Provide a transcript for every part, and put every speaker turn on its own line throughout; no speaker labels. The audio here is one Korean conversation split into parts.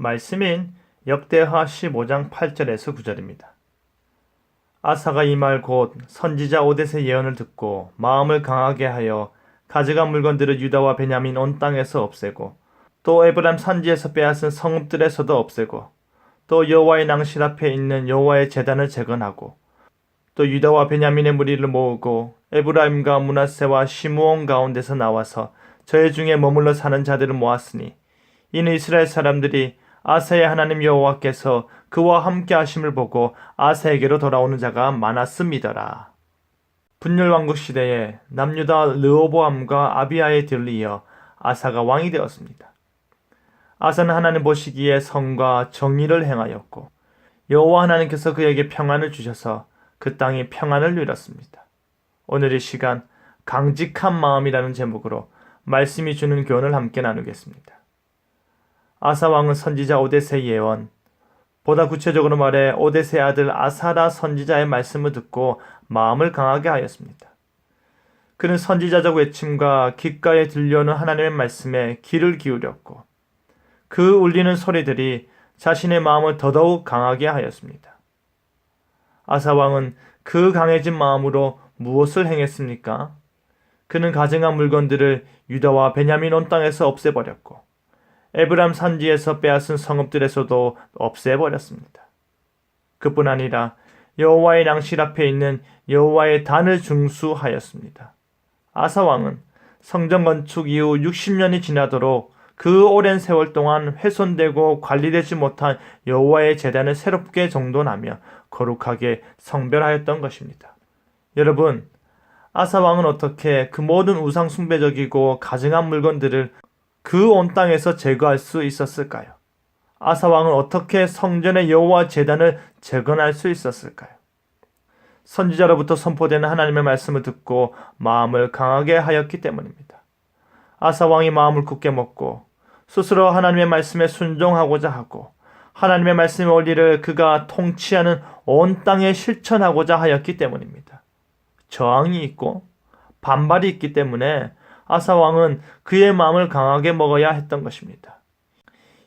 말씀인 역대하 15장 8절에서 9절입니다. 아사가 이 말 곧 선지자 오뎃의 예언을 듣고 마음을 강하게 하여 가져간 물건들을 유다와 베냐민 온 땅에서 없애고 또 에브라임 산지에서 빼앗은 성읍들에서도 없애고 또 여호와의 낭실 앞에 있는 여호와의 제단을 재건하고 또 유다와 베냐민의 무리를 모으고 에브라임과 므낫세와 시므온 가운데서 나와서 저희 중에 머물러 사는 자들을 모았으니 이는 이스라엘 사람들이 아사의 하나님 여호와께서 그와 함께 하심을 보고 아사에게로 돌아오는 자가 많았음이더라. 분열왕국 시대에 남유다 르호보암과 아비야의 뒤를 이어 아사가 왕이 되었습니다. 아사는 하나님 보시기에 선과 정의를 행하였고 여호와 하나님께서 그에게 평안을 주셔서 그 땅이 평안을 누렸습니다. 오늘 이 시간 강직한 마음이라는 제목으로 말씀이 주는 교훈을 함께 나누겠습니다. 아사 왕은 선지자 오뎃의 예언, 보다 구체적으로 말해 오뎃의 아들 아사라 선지자의 말씀을 듣고 마음을 강하게 하였습니다. 그는 선지자적 외침과 귓가에 들려오는 하나님의 말씀에 귀를 기울였고 그 울리는 소리들이 자신의 마음을 더더욱 강하게 하였습니다. 아사 왕은 그 강해진 마음으로 무엇을 행했습니까? 그는 가증한 물건들을 유다와 베냐민 온 땅에서 없애버렸고 에브라임 산지에서 빼앗은 성읍들에서도 없애버렸습니다. 그뿐 아니라 여호와의 낭실 앞에 있는 여호와의 단을 중수하였습니다. 아사 왕은 성전 건축 이후 60년이 지나도록 그 오랜 세월 동안 훼손되고 관리되지 못한 여호와의 제단을 새롭게 정돈하며 거룩하게 성별하였던 것입니다. 여러분, 아사 왕은 어떻게 그 모든 우상 숭배적이고 가증한 물건들을 그 온 땅에서 제거할 수 있었을까요? 아사 왕은 어떻게 성전의 여호와 제단을 재건할 수 있었을까요? 선지자로부터 선포되는 하나님의 말씀을 듣고 마음을 강하게 하였기 때문입니다. 아사 왕이 마음을 굳게 먹고 스스로 하나님의 말씀에 순종하고자 하고 하나님의 말씀의 원리를 그가 통치하는 온 땅에 실천하고자 하였기 때문입니다. 저항이 있고 반발이 있기 때문에 아사 왕은 그의 마음을 강하게 먹어야 했던 것입니다.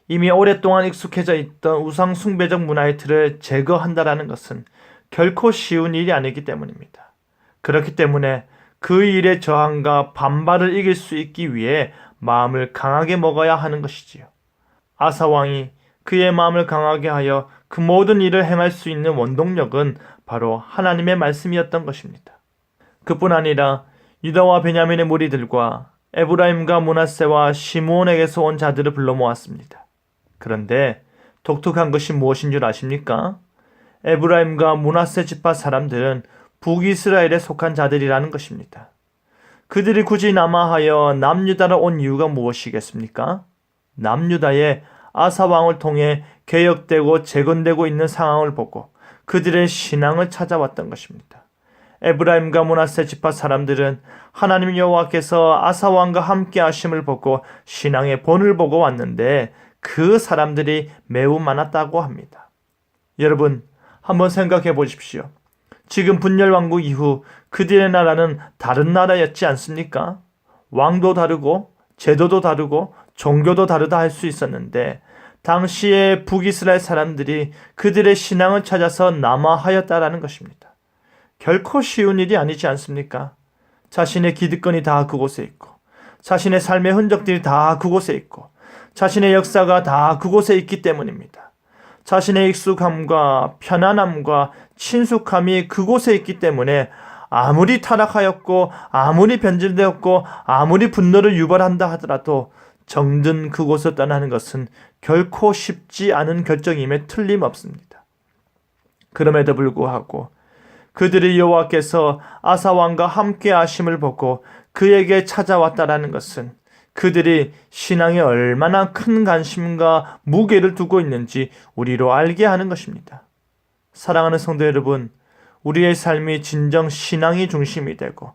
이미 오랫동안 익숙해져 있던 우상 숭배적 문화의 틀을 제거한다라는 것은 결코 쉬운 일이 아니기 때문입니다. 그렇기 때문에 그 일의 저항과 반발을 이길 수 있기 위해 마음을 강하게 먹어야 하는 것이지요. 아사 왕이 그의 마음을 강하게 하여 그 모든 일을 행할 수 있는 원동력은 바로 하나님의 말씀이었던 것입니다. 그뿐 아니라 유다와 베냐민의 무리들과 에브라임과 므낫세와 시므온에게서 온 자들을 불러 모았습니다. 그런데 독특한 것이 무엇인 줄 아십니까? 에브라임과 므낫세 지파 사람들은 북이스라엘에 속한 자들이라는 것입니다. 그들이 굳이 남아하여 남유다로 온 이유가 무엇이겠습니까? 남유다의 아사 왕을 통해 개혁되고 재건되고 있는 상황을 보고 그들의 신앙을 찾아왔던 것입니다. 에브라임과 므낫세 지파 사람들은 하나님 여호와께서 아사 왕과 함께 하심을 보고 신앙의 본을 보고 왔는데 그 사람들이 매우 많았다고 합니다. 여러분, 한번 생각해 보십시오. 지금 분열왕국 이후 그들의 나라는 다른 나라였지 않습니까? 왕도 다르고 제도도 다르고 종교도 다르다 할 수 있었는데 당시에 북이스라엘 사람들이 그들의 신앙을 찾아서 남아하였다라는 것입니다. 결코 쉬운 일이 아니지 않습니까? 자신의 기득권이 다 그곳에 있고 자신의 삶의 흔적들이 다 그곳에 있고 자신의 역사가 다 그곳에 있기 때문입니다. 자신의 익숙함과 편안함과 친숙함이 그곳에 있기 때문에 아무리 타락하였고 아무리 변질되었고 아무리 분노를 유발한다 하더라도 정든 그곳을 떠나는 것은 결코 쉽지 않은 결정임에 틀림없습니다. 그럼에도 불구하고 그들이 여호와께서 아사 왕과 함께 하심을 보고 그에게 찾아왔다라는 것은 그들이 신앙에 얼마나 큰 관심과 무게를 두고 있는지 우리로 알게 하는 것입니다. 사랑하는 성도 여러분, 우리의 삶이 진정 신앙이 중심이 되고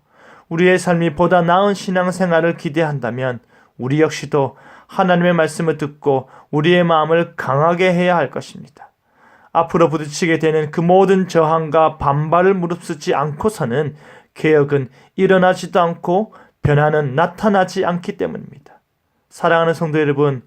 우리의 삶이 보다 나은 신앙생활을 기대한다면 우리 역시도 하나님의 말씀을 듣고 우리의 마음을 강하게 해야 할 것입니다. 앞으로 부딪히게 되는 그 모든 저항과 반발을 무릅쓰지 않고서는 개혁은 일어나지도 않고 변화는 나타나지 않기 때문입니다. 사랑하는 성도 여러분,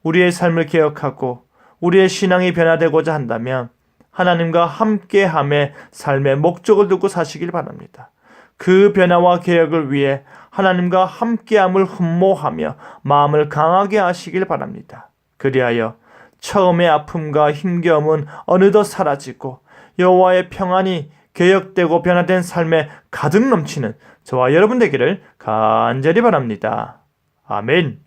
우리의 삶을 개혁하고 우리의 신앙이 변화되고자 한다면 하나님과 함께함의 삶의 목적을 두고 사시길 바랍니다. 그 변화와 개혁을 위해 하나님과 함께함을 흠모하며 마음을 강하게 하시길 바랍니다. 그리하여 처음의 아픔과 힘겨움은 어느덧 사라지고 여호와의 평안이 개혁되고 변화된 삶에 가득 넘치는 저와 여러분 되기를 간절히 바랍니다. 아멘.